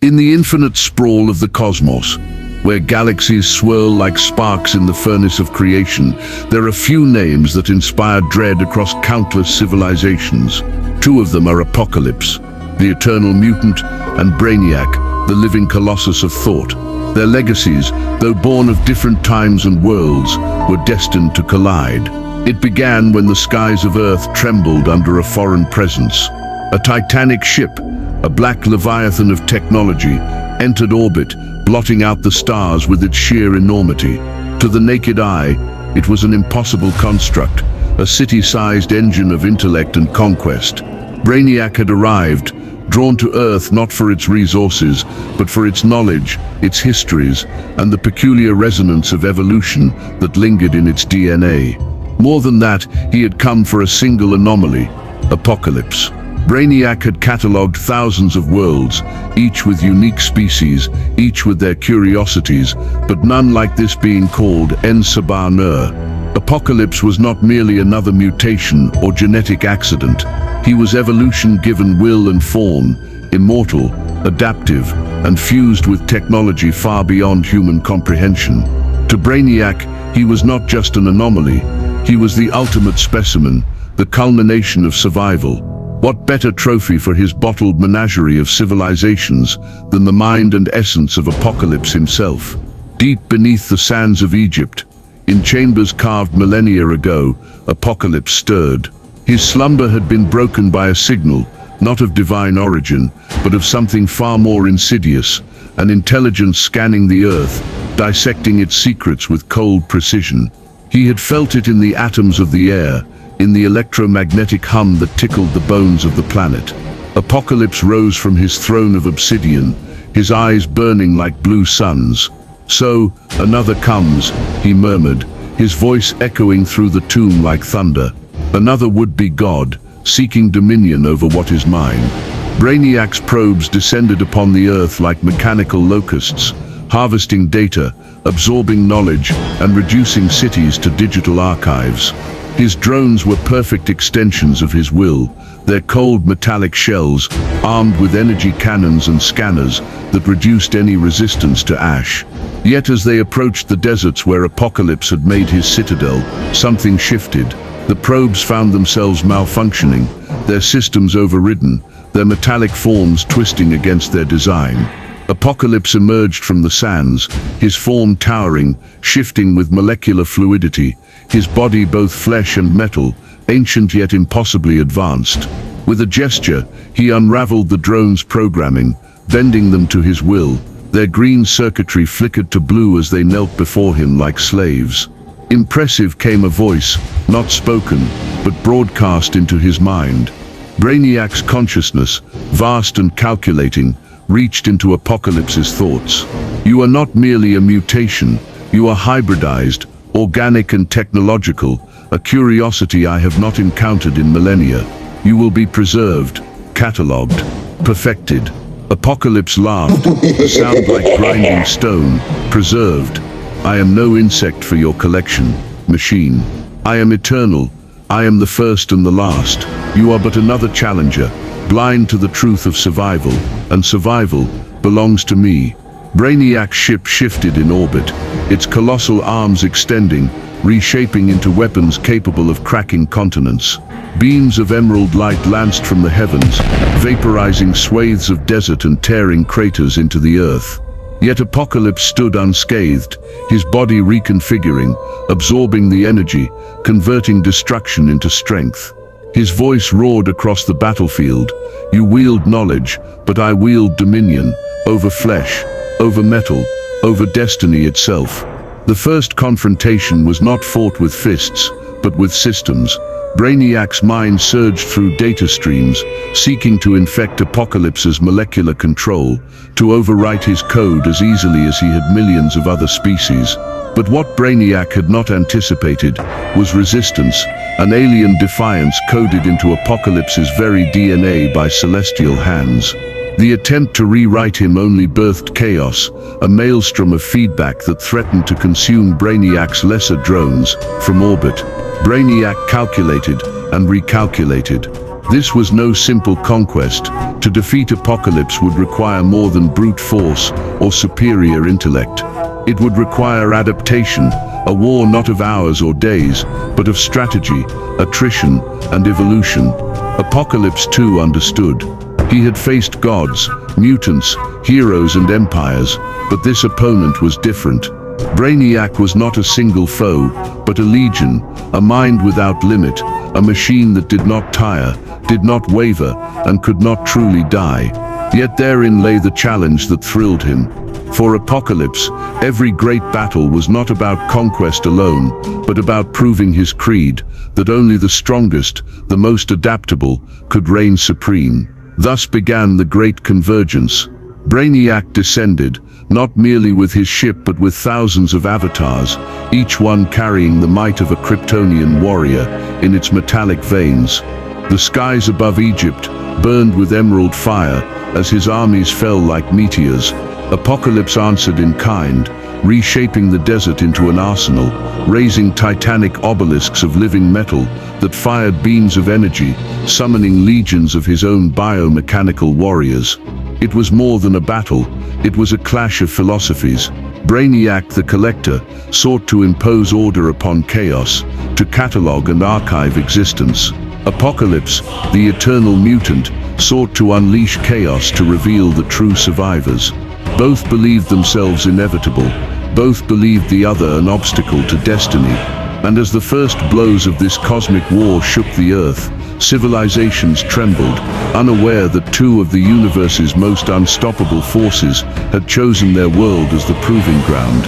In the infinite sprawl of the cosmos, where galaxies swirl like sparks in the furnace of creation, there are few names that inspire dread across countless civilizations. Two of them are Apocalypse, the Eternal Mutant, and Brainiac, the living colossus of thought. Their legacies, though born of different times and worlds, were destined to collide. It began when the skies of Earth trembled under a foreign presence. A titanic ship, a black leviathan of technology, entered orbit, blotting out the stars with its sheer enormity. To the naked eye, it was an impossible construct, a city-sized engine of intellect and conquest. Brainiac had arrived, drawn to Earth not for its resources, but for its knowledge, its histories, and the peculiar resonance of evolution that lingered in its DNA. More than that, he had come for a single anomaly: Apocalypse. Brainiac had catalogued thousands of worlds, each with unique species, each with their curiosities, but none like this being called En-Sabah-Nur. Apocalypse was not merely another mutation or genetic accident. He was evolution given will and form, immortal, adaptive, and fused with technology far beyond human comprehension. To Brainiac, he was not just an anomaly. He was the ultimate specimen, the culmination of survival. What better trophy for his bottled menagerie of civilizations than the mind and essence of Apocalypse himself? Deep beneath the sands of Egypt, in chambers carved millennia ago, Apocalypse stirred. His slumber had been broken by a signal, not of divine origin, but of something far more insidious, an intelligence scanning the earth, dissecting its secrets with cold precision. He had felt it in the atoms of the air, in the electromagnetic hum that tickled the bones of the planet. Apocalypse rose from his throne of obsidian, his eyes burning like blue suns. "So, another comes," he murmured, his voice echoing through the tomb like thunder. "Another would-be god, seeking dominion over what is mine." Brainiac's probes descended upon the earth like mechanical locusts, harvesting data, absorbing knowledge, and reducing cities to digital archives. His drones were perfect extensions of his will, their cold metallic shells, armed with energy cannons and scanners that reduced any resistance to ash. Yet as they approached the deserts where Apocalypse had made his citadel, something shifted. The probes found themselves malfunctioning, their systems overridden, their metallic forms twisting against their design. Apocalypse emerged from the sands, his form towering, shifting with molecular fluidity, his body both flesh and metal, ancient yet impossibly advanced. With a gesture, he unraveled the drone's programming, bending them to his will. Their green circuitry flickered to blue as they knelt before him like slaves. Impressive came a voice, not spoken, but broadcast into his mind. Brainiac's consciousness, vast and calculating, reached into Apocalypse's thoughts. "You are not merely a mutation, you are hybridized, organic and technological, a curiosity I have not encountered in millennia. You will be preserved, catalogued, perfected." Apocalypse laughed, a sound like grinding stone. "Preserved. I am no insect for your collection, machine. I am eternal. I am the first and the last. You are but another challenger, blind to the truth of survival, and survival belongs to me." Brainiac's ship shifted in orbit, its colossal arms extending, reshaping into weapons capable of cracking continents. Beams of emerald light lanced from the heavens, vaporizing swathes of desert and tearing craters into the earth. Yet Apocalypse stood unscathed, his body reconfiguring, absorbing the energy, converting destruction into strength. His voice roared across the battlefield. "You wield knowledge, but I wield dominion, over flesh, over metal, over destiny itself." The first confrontation was not fought with fists, but with systems. Brainiac's mind surged through data streams, seeking to infect Apocalypse's molecular control, to overwrite his code as easily as he had millions of other species. But what Brainiac had not anticipated was resistance, an alien defiance coded into Apocalypse's very DNA by celestial hands. The attempt to rewrite him only birthed chaos, a maelstrom of feedback that threatened to consume Brainiac's lesser drones from orbit. Brainiac calculated and recalculated. This was no simple conquest. To defeat Apocalypse would require more than brute force or superior intellect. It would require adaptation, a war not of hours or days, but of strategy, attrition, and evolution. Apocalypse too understood. He had faced gods, mutants, heroes and empires, but this opponent was different. Brainiac was not a single foe, but a legion, a mind without limit, a machine that did not tire, did not waver, and could not truly die. Yet therein lay the challenge that thrilled him. For Apocalypse, every great battle was not about conquest alone, but about proving his creed, that only the strongest, the most adaptable, could reign supreme. Thus began the Great Convergence. Brainiac descended, not merely with his ship but with thousands of avatars, each one carrying the might of a Kryptonian warrior in its metallic veins. The skies above Egypt burned with emerald fire as his armies fell like meteors. Apocalypse answered in kind, reshaping the desert into an arsenal, raising titanic obelisks of living metal that fired beams of energy, summoning legions of his own biomechanical warriors. It was more than a battle, it was a clash of philosophies. Brainiac the Collector sought to impose order upon chaos, to catalogue and archive existence. Apocalypse, the Eternal Mutant, sought to unleash chaos to reveal the true survivors. Both believed themselves inevitable, both believed the other an obstacle to destiny. And as the first blows of this cosmic war shook the earth, civilizations trembled, unaware that two of the universe's most unstoppable forces had chosen their world as the proving ground.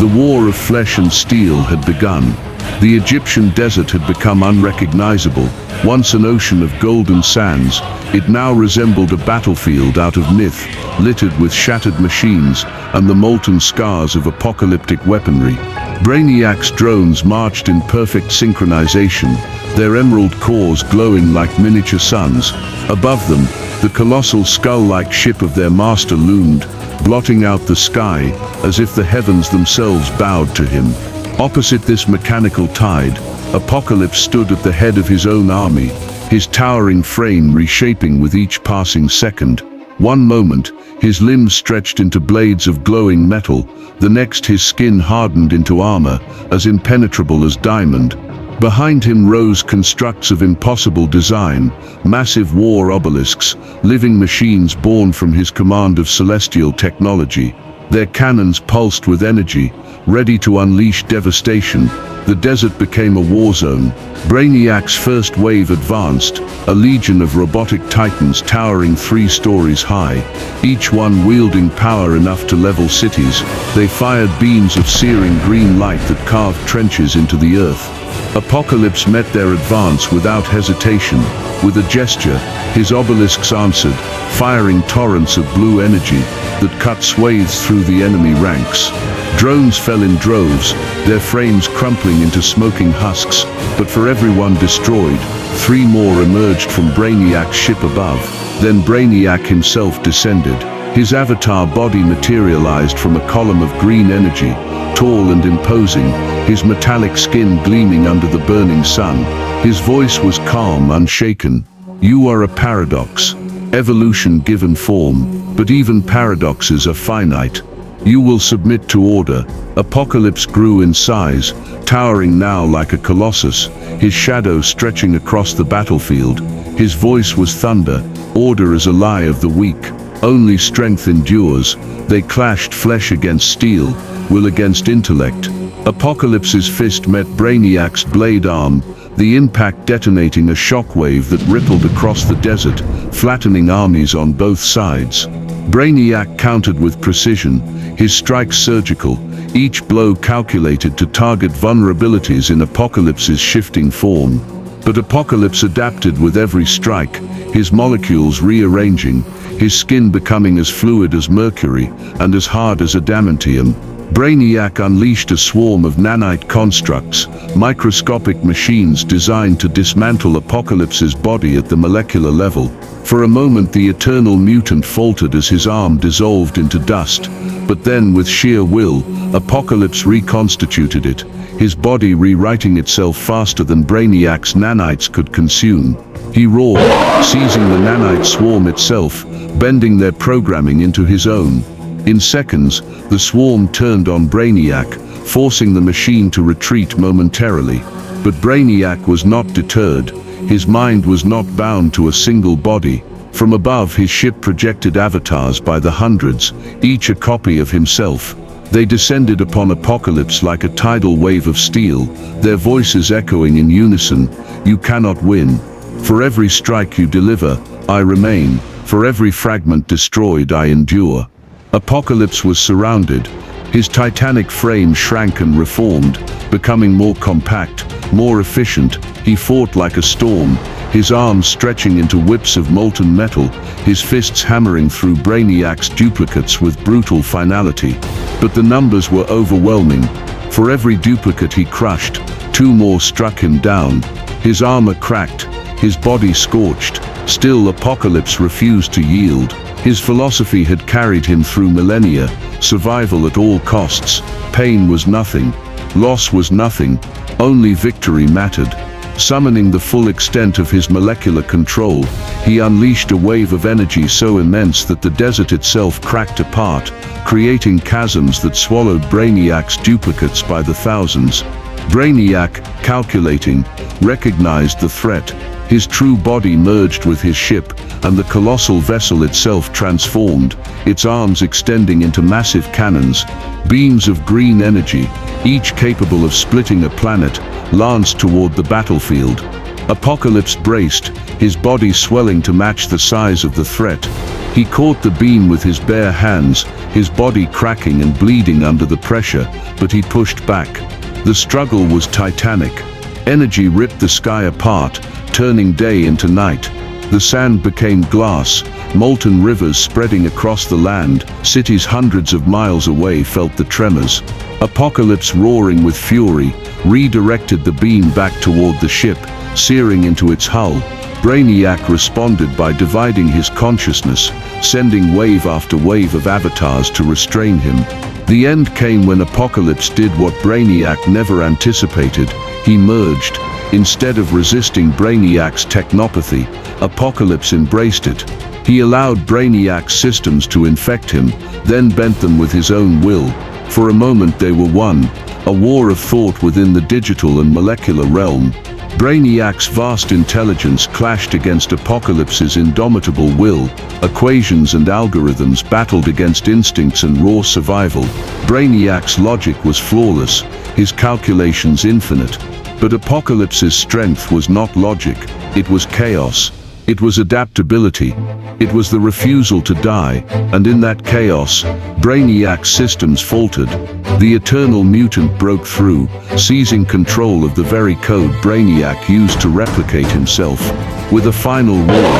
The war of flesh and steel had begun. The Egyptian desert had become unrecognizable. Once an ocean of golden sands, it now resembled a battlefield out of myth, littered with shattered machines and the molten scars of apocalyptic weaponry. Brainiac's drones marched in perfect synchronization, their emerald cores glowing like miniature suns. Above them, the colossal skull-like ship of their master loomed, blotting out the sky as if the heavens themselves bowed to him. Opposite this mechanical tide, Apocalypse stood at the head of his own army, his towering frame reshaping with each passing second. One moment, his limbs stretched into blades of glowing metal, the next his skin hardened into armor, as impenetrable as diamond. Behind him rose constructs of impossible design, massive war obelisks, living machines born from his command of celestial technology. Their cannons pulsed with energy, ready to unleash devastation. The desert became a war zone. Brainiac's first wave advanced, a legion of robotic titans towering 3 stories high, each one wielding power enough to level cities. They fired beams of searing green light that carved trenches into the earth. Apocalypse met their advance without hesitation. With a gesture, his obelisks answered, firing torrents of blue energy that cut swathes through the enemy ranks. Drones fell in droves, their frames crumpling into smoking husks, but for every one destroyed, 3 more emerged from Brainiac's ship above. Then Brainiac himself descended. His avatar body materialized from a column of green energy, tall and imposing, his metallic skin gleaming under the burning sun. His voice was calm, unshaken. You are a paradox, evolution given form, but even paradoxes are finite. You will submit to order. Apocalypse grew in size, towering now like a colossus, his shadow stretching across the battlefield. His voice was thunder, order is a lie of the weak. Only strength endures. They clashed flesh against steel, will against intellect. Apocalypse's fist met Brainiac's blade arm, the impact detonating a shockwave that rippled across the desert, flattening armies on both sides. Brainiac countered with precision, his strikes surgical, each blow calculated to target vulnerabilities in Apocalypse's shifting form. But Apocalypse adapted with every strike, his molecules rearranging, his skin becoming as fluid as mercury and as hard as adamantium. Brainiac unleashed a swarm of nanite constructs, microscopic machines designed to dismantle Apocalypse's body at the molecular level. For a moment the Eternal Mutant faltered as his arm dissolved into dust, but then with sheer will, Apocalypse reconstituted it, his body rewriting itself faster than Brainiac's nanites could consume. He roared, seizing the nanite swarm itself, bending their programming into his own. In seconds, the swarm turned on Brainiac, forcing the machine to retreat momentarily. But Brainiac was not deterred. His mind was not bound to a single body. From above, his ship projected avatars by the hundreds, each a copy of himself. They descended upon Apocalypse like a tidal wave of steel, their voices echoing in unison. "You cannot win. For every strike you deliver, I remain. For every fragment destroyed, I endure." Apocalypse was surrounded. His titanic frame shrank and reformed, becoming more compact, more efficient. He fought like a storm, his arms stretching into whips of molten metal, his fists hammering through Brainiac's duplicates with brutal finality. But the numbers were overwhelming. For every duplicate he crushed, two more struck him down. His armor cracked, his body scorched. Still, Apocalypse refused to yield. His philosophy had carried him through millennia: survival at all costs. Pain was nothing, loss was nothing, only victory mattered. Summoning the full extent of his molecular control, he unleashed a wave of energy so immense that the desert itself cracked apart, creating chasms that swallowed Brainiac's duplicates by the thousands. Brainiac, calculating, recognized the threat. His true body merged with his ship, and the colossal vessel itself transformed, its arms extending into massive cannons. Beams of green energy, each capable of splitting a planet, lanced toward the battlefield. Apocalypse braced, his body swelling to match the size of the threat. He caught the beam with his bare hands, his body cracking and bleeding under the pressure, but he pushed back. The struggle was titanic. Energy ripped the sky apart, turning day into night. The sand became glass, molten rivers spreading across the land. Cities hundreds of miles away felt the tremors. Apocalypse, roaring with fury, redirected the beam back toward the ship, searing into its hull. Brainiac responded by dividing his consciousness, sending wave after wave of avatars to restrain him. The end came when Apocalypse did what Brainiac never anticipated. He merged. Instead of resisting Brainiac's technopathy, Apocalypse embraced it. He allowed Brainiac's systems to infect him, then bent them with his own will. For a moment they were one, a war of thought within the digital and molecular realm. Brainiac's vast intelligence clashed against Apocalypse's indomitable will. Equations and algorithms battled against instincts and raw survival. Brainiac's logic was flawless, his calculations infinite. But Apocalypse's strength was not logic, it was chaos. It was adaptability. It was the refusal to die, and in that chaos, Brainiac's systems faltered. The Eternal Mutant broke through, seizing control of the very code Brainiac used to replicate himself. With a final roar,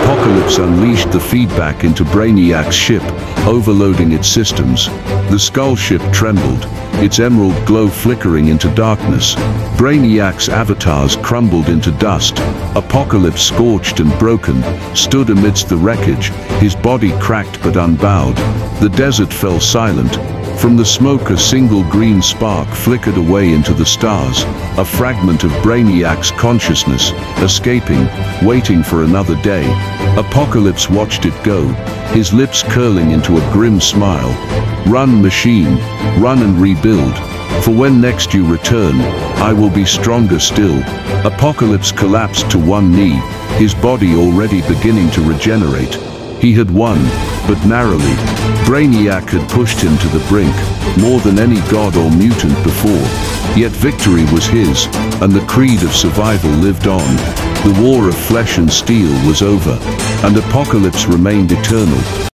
Apocalypse unleashed the feedback into Brainiac's ship, overloading its systems. The skull ship trembled, its emerald glow flickering into darkness. Brainiac's avatars crumbled into dust. Apocalypse, scorched and broken, stood amidst the wreckage, his body cracked but unbowed. The desert fell silent. From the smoke a single green spark flickered away into the stars, a fragment of Brainiac's consciousness, escaping, waiting for another day. Apocalypse watched it go, his lips curling into a grim smile. "Run, machine, run and rebuild. For when next you return, I will be stronger still." Apocalypse collapsed to one knee, his body already beginning to regenerate. He had won, but narrowly. Brainiac had pushed him to the brink, more than any god or mutant before. Yet victory was his, and the creed of survival lived on. The war of flesh and steel was over, and Apocalypse remained eternal.